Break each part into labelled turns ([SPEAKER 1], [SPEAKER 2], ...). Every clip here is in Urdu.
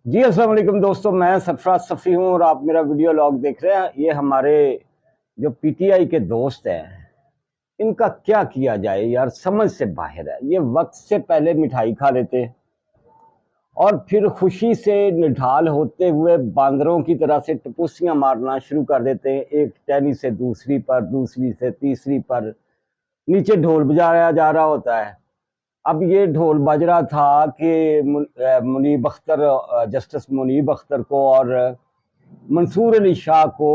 [SPEAKER 1] جی السلام علیکم دوستوں، میں سرفراز صفی ہوں اور آپ میرا ویڈیو لاگ دیکھ رہے ہیں۔ یہ ہمارے جو پی ٹی آئی کے دوست ہیں، ان کا کیا کیا جائے یار، سمجھ سے باہر ہے۔ یہ وقت سے پہلے مٹھائی کھا لیتے اور پھر خوشی سے نڈھال ہوتے ہوئے باندروں کی طرح سے ٹپوسیاں مارنا شروع کر دیتے ہیں، ایک ٹہنی سے دوسری پر، دوسری سے تیسری پر، نیچے ڈھول بجایا جا رہا ہوتا ہے۔ اب یہ ڈھول بج رہا تھا کہ منیب اختر، جسٹس منیب اختر کو اور منصور علی شاہ کو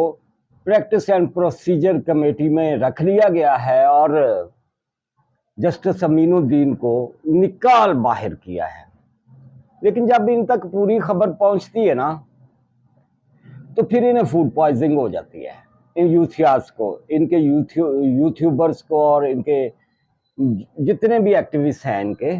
[SPEAKER 1] پریکٹس اینڈ پروسیجر کمیٹی میں رکھ لیا گیا ہے اور جسٹس امین الدین کو نکال باہر کیا ہے۔ لیکن جب ان تک پوری خبر پہنچتی ہے نا تو پھر انہیں فوڈ پوائزنگ ہو جاتی ہے، ان یوتھیاز کو، ان کے یوٹیوبرز کو اور ان کے جتنے بھی ایکٹیوسٹ ہیں ان کے،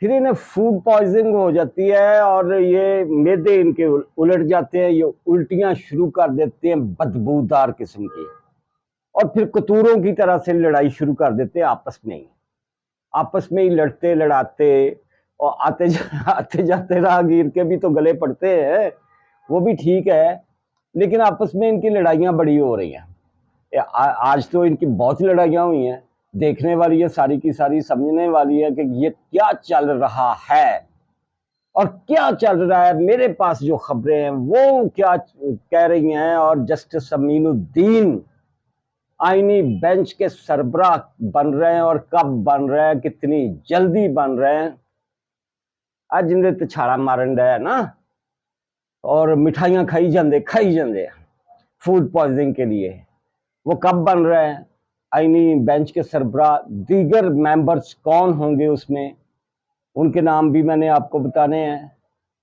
[SPEAKER 1] پھر انہیں فوڈ پوائزنگ ہو جاتی ہے اور یہ معدے ان کے الٹ جاتے ہیں، یہ الٹیاں شروع کر دیتے ہیں بدبودار قسم کی، اور پھر کتوروں کی طرح سے لڑائی شروع کر دیتے ہیں آپس میں ہی لڑتے لڑاتے، اور آتے جاتے راہگیر کے بھی تو گلے پڑتے ہیں، وہ بھی ٹھیک ہے، لیکن آپس میں ان کی لڑائیاں بڑی ہو رہی ہیں۔ آج تو ان کی بہت لڑائیاں ہوئی ہیں، دیکھنے والی ہے ساری کی ساری، سمجھنے والی ہے کہ یہ کیا چل رہا ہے اور کیا چل رہا ہے۔ میرے پاس جو خبریں ہیں وہ کیا کہہ رہی ہیں، اور جسٹس امین الدین آئینی بینچ کے سربراہ بن رہے ہیں، اور کب بن رہے ہیں، کتنی جلدی بن رہے ہیں۔ آج جن تے چھاڑا مارن رہا ہے نا، اور مٹھائیاں کھائی جاندے فوڈ پوائزنگ کے لیے، وہ کب بن رہے ہیں؟ آئینی بینچ کے سربراہ دیگر ممبرز کون ہوں گے اس میں، ان کے نام بھی میں نے آپ کو بتانے ہیں۔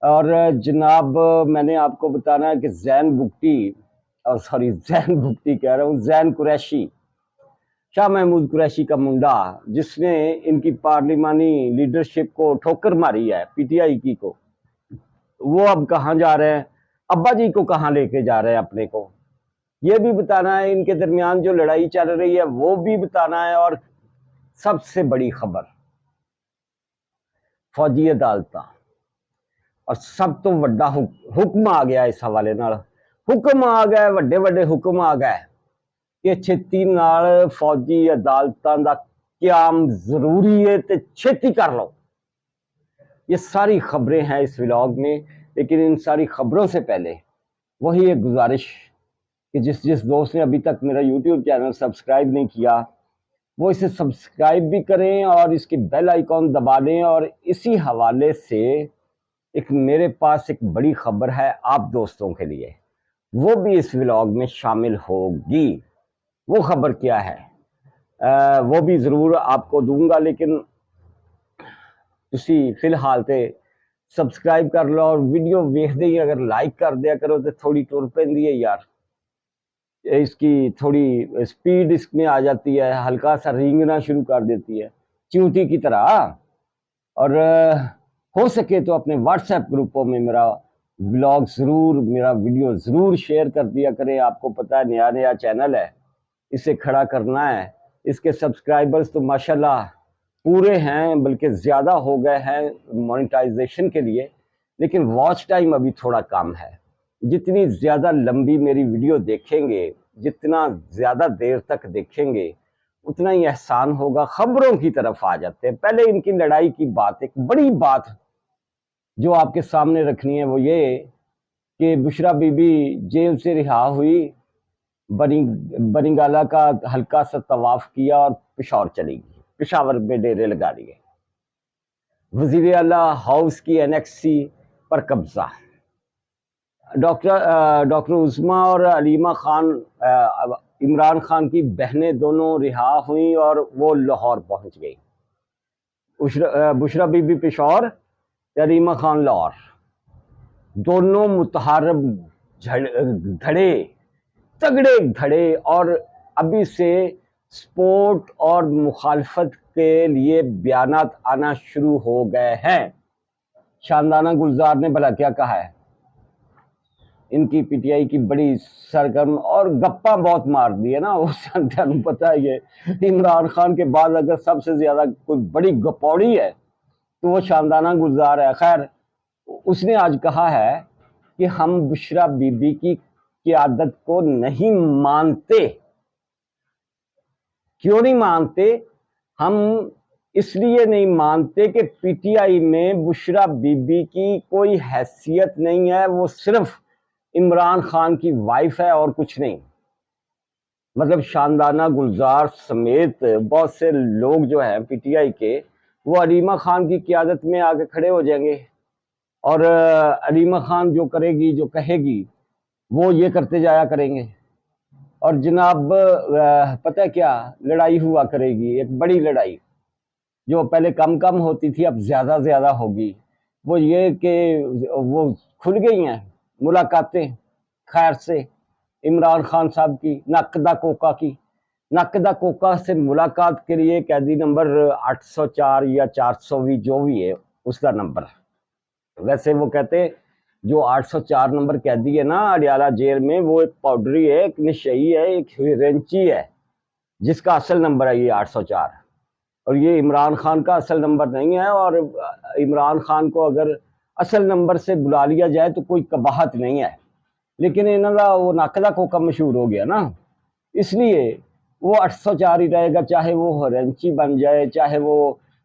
[SPEAKER 1] اور جناب میں نے آپ کو بتانا ہے کہ زین بگٹی کہہ رہا ہوں، زین قریشی، شاہ محمود قریشی کا منڈا، جس نے ان کی پارلیمانی لیڈرشپ کو ٹھوکر ماری ہے، پی ٹی آئی کی کو، وہ اب کہاں جا رہے ہیں، ابا جی کو کہاں لے کے جا رہے ہیں اپنے کو، یہ بھی بتانا ہے۔ ان کے درمیان جو لڑائی چل رہی ہے وہ بھی بتانا ہے۔ اور سب سے بڑی خبر، فوجی عدالتاں، اور سب تو وڈا حکم آ گیا اس حوالے نال، حکم آ گئے، وڈے وڈے حکم آ گئے کہ چھتی نال فوجی عدالتاں دا قیام ضروری ہے تے چھتی کر لو۔ یہ ساری خبریں ہیں اس ولاگ میں، لیکن ان ساری خبروں سے پہلے وہی ایک گزارش کہ جس دوست نے ابھی تک میرا یوٹیوب چینل سبسکرائب نہیں کیا وہ اسے سبسکرائب بھی کریں اور اس کی بیل آئیکن دبا لیں۔ اور اسی حوالے سے میرے پاس ایک بڑی خبر ہے آپ دوستوں کے لیے، وہ بھی اس ولاگ میں شامل ہوگی۔ وہ خبر کیا ہے وہ بھی ضرور آپ کو دوں گا، لیکن تسی فی الحال تے سبسکرائب کر لو، اور ویڈیو ویکھ دے اگر لائک کر دیا کرو تو تھوڑی ٹر پیندی ہے یار، اس کی تھوڑی سپیڈ اس میں آ جاتی ہے، ہلکا سا رینگنا شروع کر دیتی ہے چیونٹی کی طرح۔ اور ہو سکے تو اپنے واٹس ایپ گروپوں میں میرا بلاگ ضرور، میرا ویڈیو ضرور شیئر کر دیا کریں۔ آپ کو پتہ ہے نیا چینل ہے، اسے کھڑا کرنا ہے۔ اس کے سبسکرائبرز تو ماشاءاللہ پورے ہیں، بلکہ زیادہ ہو گئے ہیں مونیٹائزیشن کے لیے، لیکن واچ ٹائم ابھی تھوڑا کم ہے۔ جتنی زیادہ لمبی میری ویڈیو دیکھیں گے، جتنا زیادہ دیر تک دیکھیں گے، اتنا ہی احسان ہوگا۔ خبروں کی طرف آ جاتے ہیں۔ پہلے ان کی لڑائی کی بات، ایک بڑی بات جو آپ کے سامنے رکھنی ہے وہ یہ کہ بشرا بی بی جیل سے رہا ہوئی، بنگالہ کا ہلکا سا طواف کیا اور پشاور چلی گئی، پشاور میں ڈیرے لگا دیے۔ وزیر اعلیٰ ہاؤس کی انیکسی پر قبضہ، ڈاکٹر عظما اور علیمہ خان، عمران خان کی بہنیں دونوں رہا ہوئیں اور وہ لاہور پہنچ گئی۔ بشرا بی بی پشاور، علیمہ خان لاہور، دونوں متحارب تگڑے دھڑے، اور ابھی سے سپورٹ اور مخالفت کے لیے بیانات آنا شروع ہو گئے ہیں۔ شاندانہ گلزار نے بھلا کیا کہا ہے، ان کی پی ٹی آئی کی بڑی سرگرم اور گپا بہت مار دی ہے نا، وہ تمہیں پتہ ہے یہ عمران خان کے بعد اگر سب سے زیادہ کوئی بڑی گپوڑی ہے تو وہ شاندانہ گلزار ہے۔ خیر، اس نے آج کہا ہے کہ ہم بشرا بی بی کی قیادت کو نہیں مانتے. کیوں نہیں مانتے؟ ہم اس لیے نہیں مانتے کہ پی ٹی آئی میں بشرا بی بی کی کوئی حیثیت نہیں ہے، وہ صرف عمران خان کی وائف ہے اور کچھ نہیں. مطلب شاندانہ گلزار سمیت بہت سے لوگ جو ہیں پی ٹی آئی کے، وہ علیمہ خان کی قیادت میں آ کے کھڑے ہو جائیں گے، اور علیمہ خان جو کرے گی، جو کہے گی، وہ یہ کرتے جایا کریں گے. اور جناب پتہ کیا لڑائی ہوا کرے گی، ایک بڑی لڑائی جو پہلے کم کم ہوتی تھی اب زیادہ زیادہ ہوگی. وہ یہ کہ وہ کھل گئی ہیں ملاقاتیں خیر سے عمران خان صاحب کی، نقدہ کوکا کی. نقدہ کوکا سے ملاقات کے لیے قیدی نمبر 804 یا 420 جو بھی ہے اس کا نمبر. ویسے وہ کہتے جو 804 نمبر قیدی ہے نا اڈیالہ جیل میں، وہ ایک پاؤڈری ہے، ایک نشئی ہے، ایک رینچی ہے، جس کا اصل نمبر ہے یہ 804. اور یہ عمران خان کا اصل نمبر نہیں ہے، اور عمران خان کو اگر اصل نمبر سے بلا لیا جائے تو کوئی قباحت نہیں ہے. لیکن انہوں کا وہ نقدہ کوکا مشہور ہو گیا نا، اس لیے وہ 804 ہی رہے گا، چاہے وہ رینچی بن جائے، چاہے وہ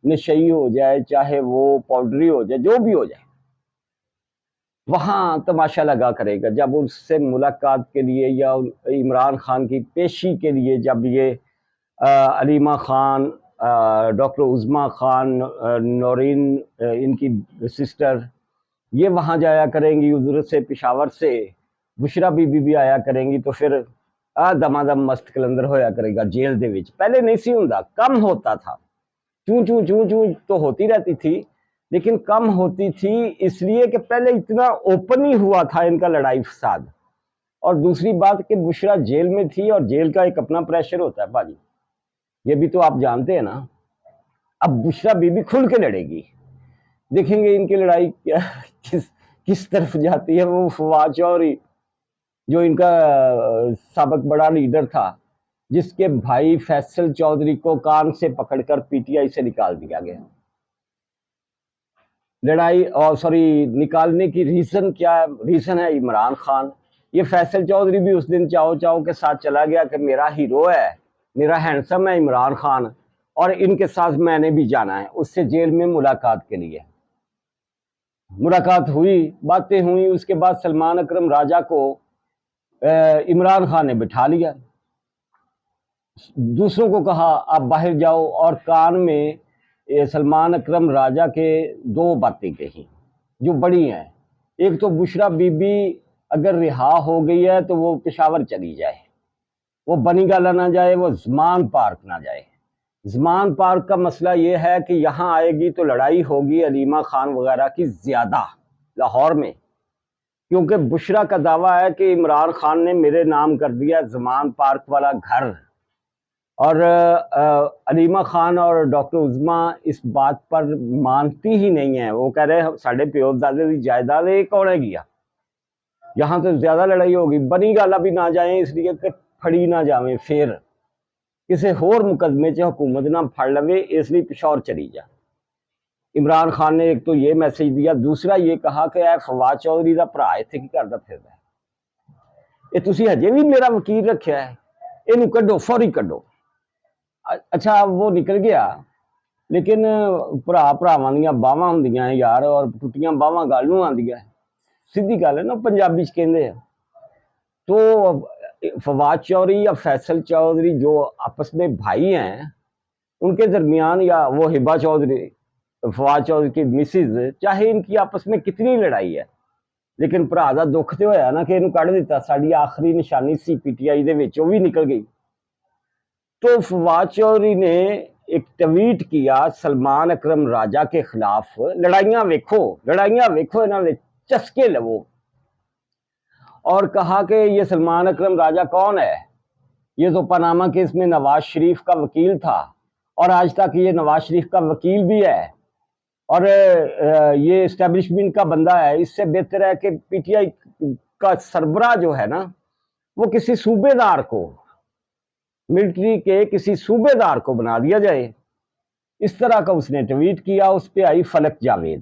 [SPEAKER 1] نشئی ہو جائے، چاہے وہ پاؤڈری ہو جائے، جو بھی ہو جائے. وہاں تماشا لگا کرے گا جب اس سے ملاقات کے لیے یا عمران خان کی پیشی کے لیے، جب یہ علیمہ خان، ڈاکٹر عظمیٰ خان، نورین ان کی سسٹر، یہ وہاں جایا کریں گی ادھر سے پشاور سے، بشرا بی بی بھی آیا کریں گی، تو پھر دما دم مست کلندر ہویا کرے گا جیل دے وچ. پہلے نہیں سی ہوندا، کم ہوتا تھا، چوں چوں چوں چوں تو ہوتی رہتی تھی، لیکن کم ہوتی تھی اس لیے کہ پہلے اتنا اوپن ہی ہوا تھا ان کا لڑائی فساد. اور دوسری بات کہ بشرا جیل میں تھی، اور جیل کا ایک اپنا پریشر ہوتا ہے باجی، یہ بھی تو آپ جانتے ہیں نا. اب بشرا بی بی کھل کے لڑے گی، دیکھیں گے ان کی لڑائی کس طرف جاتی ہے. وہ فواد چودھری جو ان کا سابق بڑا لیڈر تھا، جس کے بھائی فیصل چودھری کو کان سے پکڑ کر پی ٹی آئی سے نکال دیا گیا. لڑائی نکالنے کی ریزن کیا ہے؟ ریزن ہے عمران خان. یہ فیصل چودھری بھی اس دن چاؤ چاؤ کے ساتھ چلا گیا کہ میرا ہیرو ہے، میرا ہینڈسم ہے عمران خان، اور ان کے ساتھ میں نے بھی جانا ہے. اس سے جیل میں ملاقات کے لیے ملاقات ہوئی، باتیں ہوئی. اس کے بعد سلمان اکرم راجہ کو عمران خان نے بٹھا لیا، دوسروں کو کہا آپ باہر جاؤ، اور کان میں سلمان اکرم راجہ کے دو باتیں کہیں جو بڑی ہیں. ایک تو بشرا بی بی اگر رہا ہو گئی ہے تو وہ پشاور چلی جائے، وہ بنی گالہ نہ جائے، وہ زمان پارک نہ جائے. زمان پارک کا مسئلہ یہ ہے کہ یہاں آئے گی تو لڑائی ہوگی علیمہ خان وغیرہ کی زیادہ لاہور میں، کیونکہ بشرا کا دعویٰ ہے کہ عمران خان نے میرے نام کر دیا زمان پارک والا گھر. اور علیمہ خان اور ڈاکٹر عظمیٰ اس بات پر مانتی ہی نہیں ہیں. وہ کہہ رہے ہیں ساڑھے پیو دادے کی جائیداد یہ کون ہے گیا، یہاں تو زیادہ لڑائی ہوگی. بنی گالہ بھی نہ جائیں اس لیے کہ پھڑی نہ جاویں، پھر کسی ہور مقدمے سے حکومت نہ پھڑ لوے، اس لیے پشاور چلی جا. عمران خان نے ایک تو یہ میسج دیا، دوسرا یہ کہا کہ اے فواد چودھری دا بھرا اتنے کی کردا پھردا ہے، یہ تسی ہجے بھی میرا وکیل رکھیا ہے، اینو کڈو، فوری کڈو. اچھا وہ نکل گیا، لیکن بھرا بھراواں دیاں باواں ہوندیاں یار، اور ٹوٹیاں باواں گل نوں آندیاں، سیدھی گل ہے نا، پنجابی چ کہندے ہیں. تو فواد چودھری یا فیصل چودھری جو آپس میں بھائی ہیں، ان کے درمیان، یا وہ ہبا چودھری فواد چودھری کی مسز، چاہے ان کی آپس میں کتنی لڑائی ہے، لیکن بھرا دا دکھ تو ہویا نا کہ اینو کڈ دتا. ساڈی آخری نشانی سی پی ٹی آئی دے وچ، وہ بھی نکل گئی. تو فواد چودھری نے ایک ٹویٹ کیا سلمان اکرم راجہ کے خلاف، لڑائیاں ویکھو انہاں دے چسکے لو، اور کہا کہ یہ سلمان اکرم راجہ کون ہے، یہ تو پاناما کیس میں نواز شریف کا وکیل تھا، اور آج تک یہ نواز شریف کا وکیل بھی ہے، اور یہ اسٹیبلشمنٹ کا بندہ ہے. اس سے بہتر ہے کہ پی ٹی آئی کا سربراہ جو ہے نا، وہ کسی صوبے دار کو، ملٹری کے کسی صوبے دار کو بنا دیا جائے. اس طرح کا اس نے ٹویٹ کیا. اس پہ آئی فلک جاوید.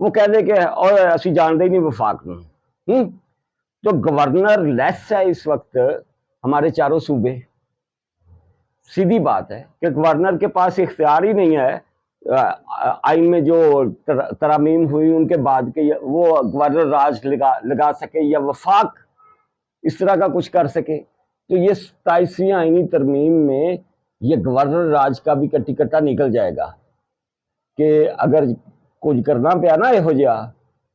[SPEAKER 1] وہ کہہ دے کہ اور اسی جانتے ہی نہیں وفاق نوں۔ تو گورنر لیس ہے اس وقت ہمارے چاروں صوبے، سیدھی بات ہے کہ گورنر کے پاس اختیار ہی نہیں ہے آئین میں جو ترامیم ہوئی ان کے بعد کہ وہ گورنر راج لگا سکے یا وفاق اس طرح کا کچھ کر سکے۔ تو یہ 27ویں آئینی ترمیم میں یہ گورنر راج کا بھی کٹی کٹا نکل جائے گا کہ اگر کچھ کرنا پیا نا یہو جہا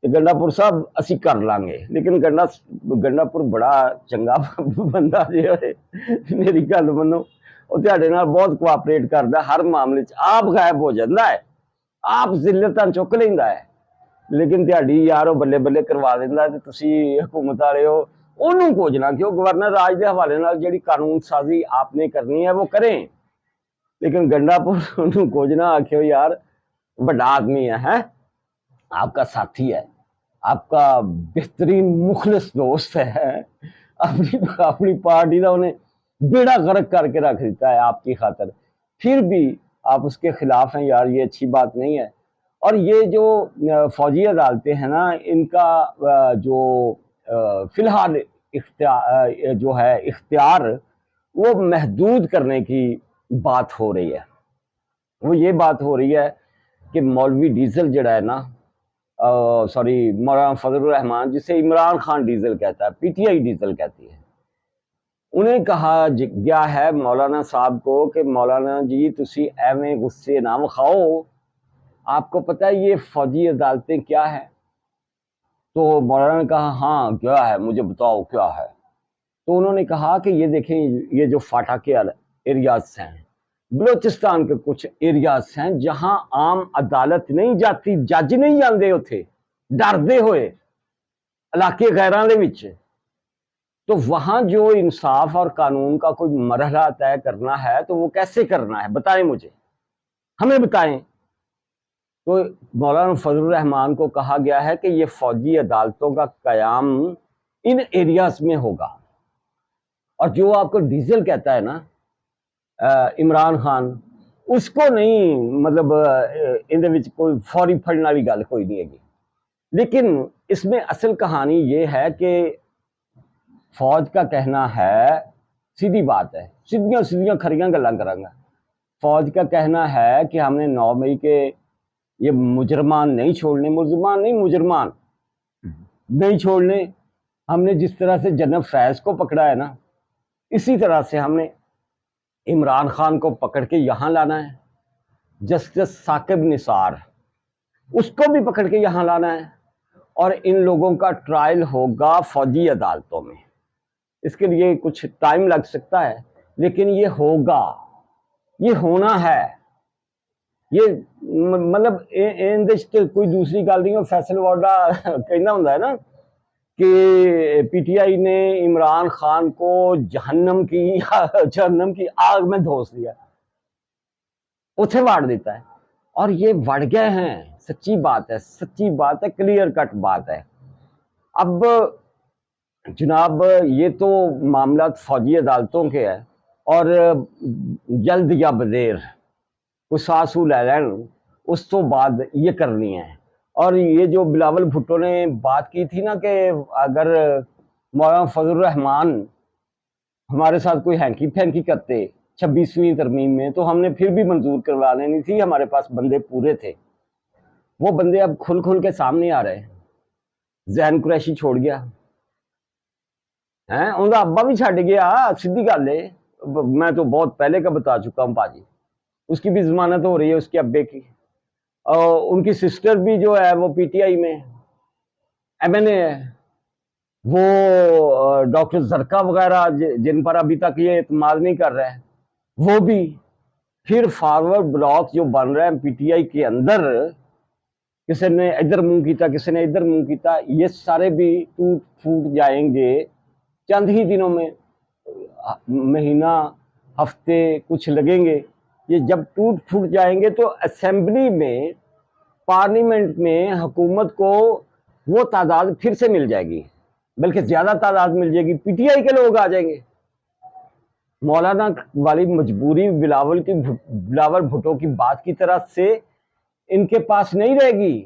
[SPEAKER 1] تو گنڈا پور صاحب اسی کر لیں گے، لیکن گنڈا پور بڑا چنگا بندہ جی ہے، میری گل منو، وہ تہاڈے نال بہت کوآپریٹ کردا ہر معاملے چ، آپ غائب ہو جاندا ہے، آپ ذلتاں چک لیندا ہے، لیکن تہاڈی یار وہ بلے بلے کروا دیندا ہے تے تسی حکومت والے ہو انہوں کوجنا کیوں؟ گورنر راج دے حوالے نال جڑی قانون سازی آپ نے کرنی ہے وہ کریں، لیکن گنڈا پور انہوں کوجنا آکھو یار بڑا آدمی ہے آپ کا ساتھی ہے، آپ کا بہترین مخلص دوست ہے، اپنی پارٹی کا انہیں بیڑا غرق کر کے رکھ دیتا ہے آپ کی خاطر، پھر بھی آپ اس کے خلاف ہیں یار، یہ اچھی بات نہیں ہے۔ اور یہ جو فوجی عدالتیں ہیں نا، ان کا جو فی الحال جو ہے اختیار وہ محدود کرنے کی بات ہو رہی ہے۔ وہ یہ بات ہو رہی ہے کہ مولوی ڈیزل جڑا ہے نا، سوری مولانا فضل الرحمان، جسے عمران خان ڈیزل کہتا ہے، پی ٹی آئی ڈیزل کہتی ہے، انہیں کہا گیا ہے مولانا صاحب کو کہ مولانا جی تسی ایویں غصے نہ وکھاؤ، آپ کو پتہ ہے یہ فوجی عدالتیں کیا ہے؟ تو مولانا نے کہا ہاں کیا ہے، مجھے بتاؤ کیا ہے۔ تو انہوں نے کہا کہ یہ دیکھیں، یہ جو فاٹا کے ایریاز ہیں، بلوچستان کے کچھ ایریاز ہیں جہاں عام عدالت نہیں جاتی، جج نہیں جاندے اتھے ڈردے ہوئے علاقے غیراں دے وچ، تو وہاں جو انصاف اور قانون کا کوئی مرحلہ طے کرنا ہے تو وہ کیسے کرنا ہے، بتائیں مجھے، ہمیں بتائیں۔ تو مولانا فضل الرحمان کو کہا گیا ہے کہ یہ فوجی عدالتوں کا قیام ان ایریاز میں ہوگا، اور جو آپ کو ڈیزل کہتا ہے نا عمران خان، اس کو نہیں، مطلب اندر وچ کوئی فوری پھڑن والی گل کوئی نہیں ہے، لیکن اس میں اصل کہانی یہ ہے کہ فوج کا کہنا ہے، سیدھی بات ہے، سیدھیاں کھریاں گلاں کراں گا، فوج کا کہنا ہے کہ ہم نے 9 مئی کے یہ مجرمان نہیں چھوڑنے، ملزمان نہیں مجرمان نہیں چھوڑنے، ہم نے جس طرح سے جنرل فیض کو پکڑا ہے نا، اسی طرح سے ہم نے عمران خان کو پکڑ کے یہاں لانا ہے، جسٹس ثاقب نثار اس کو بھی پکڑ کے یہاں لانا ہے، اور ان لوگوں کا ٹرائل ہوگا فوجی عدالتوں میں۔ اس کے لیے کچھ ٹائم لگ سکتا ہے، لیکن یہ ہوگا، یہ ہونا ہے، یہ مطلب کوئی دوسری گل نہیں۔ فیصل واڈا کہنا ہوں نا کہ پی ٹی آئی نے عمران خان کو جہنم کی آگ میں دھوس دیا، اتھے واڑ دیتا ہے، اور یہ وڑ گئے ہیں، سچی بات ہے، کلیئر کٹ بات ہے۔ اب جناب یہ تو معاملات فوجی عدالتوں کے ہیں، اور جلد یا بدیر کوئی ساسو لے لین، اس تو بعد یہ کرنی ہے۔ اور یہ جو بلاول بھٹو نے بات کی تھی نا کہ اگر مولانا فضل الرحمان ہمارے ساتھ کوئی ہینکی پھینکی کرتے 26ویں ترمیم میں تو ہم نے پھر بھی منظور کروا لینی تھی، ہمارے پاس بندے پورے تھے۔ وہ بندے اب کھل کے سامنے آ رہے ہیں۔ ذہن قریشی چھوڑ گیا، ان کا ابا بھی چھڈ گیا، سیدھی گل ہے، میں تو بہت پہلے کا بتا چکا ہوں پاجی، اس کی بھی ضمانت ہو رہی ہے، اس کے ابے کی، اور ان کی سسٹر بھی جو ہے وہ پی ٹی آئی میں ایم این اے ہے، وہ ڈاکٹر زرکا وغیرہ جن پر ابھی تک یہ اعتماد نہیں کر رہے ہیں وہ بھی، پھر فارورڈ بلاک جو بن رہے ہیں پی ٹی آئی کے اندر، کسی نے ادھر منہ کیتا، کسی نے ادھر منہ کیتا، یہ سارے بھی ٹوٹ پھوٹ جائیں گے چند ہی دنوں میں، مہینہ ہفتے کچھ لگیں گے۔ یہ جب ٹوٹ پھوٹ جائیں گے تو اسمبلی میں، پارلیمنٹ میں حکومت کو وہ تعداد پھر سے مل جائے گی، بلکہ زیادہ تعداد مل جائے گی، پی ٹی آئی کے لوگ آ جائیں گے۔ مولانا والی مجبوری بلاول بھٹو کی بات کی طرح سے ان کے پاس نہیں رہے گی،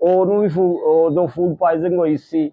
[SPEAKER 1] ਉਹਨੂੰ ਵੀ ਉਦੋਂ ਫੂਡ ਪੋਇਜ਼ਨਿੰਗ ਹੋਈ ਸੀ,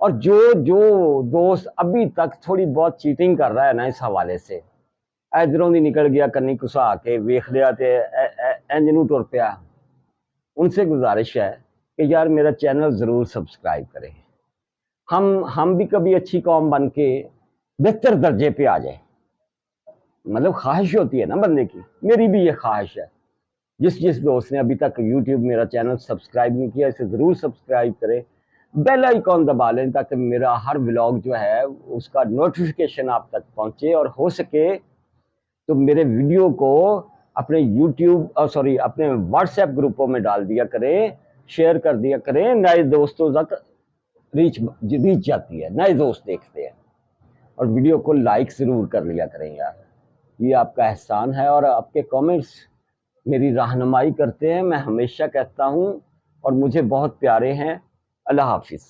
[SPEAKER 1] اور جو جو دوست ابھی تک تھوڑی بہت چیٹنگ کر رہا ہے نا اس حوالے سے، ادھروں دی نکل گیا کنی کسا کے ویخ لیا تے انج نوں ٹر پیا، ان سے گزارش ہے کہ یار میرا چینل ضرور سبسکرائب کریں، ہم بھی کبھی اچھی قوم بن کے بہتر درجے پہ آ جائیں۔ مطلب خواہش ہوتی ہے نا بندے کی، میری بھی یہ خواہش ہے۔ جس دوست نے ابھی تک یوٹیوب میرا چینل سبسکرائب نہیں کیا اسے ضرور سبسکرائب کرے، بیل آئیکن دبا لیں تاکہ میرا ہر ولاگ جو ہے اس کا نوٹیفیکیشن آپ تک پہنچے، اور ہو سکے تو میرے ویڈیو کو اپنے اپنے واٹس ایپ گروپوں میں ڈال دیا کریں، شیئر کر دیا کریں، نئے دوستوں تک ریچ جاتی ہے، نئے دوست دیکھتے ہیں، اور ویڈیو کو لائک ضرور کر لیا کریں یار، یہ آپ کا احسان ہے، اور آپ کے کامنٹس میری رہنمائی کرتے ہیں، میں ہمیشہ کہتا ہوں، اور مجھے بہت پیارے ہیں۔ اللہ حافظ۔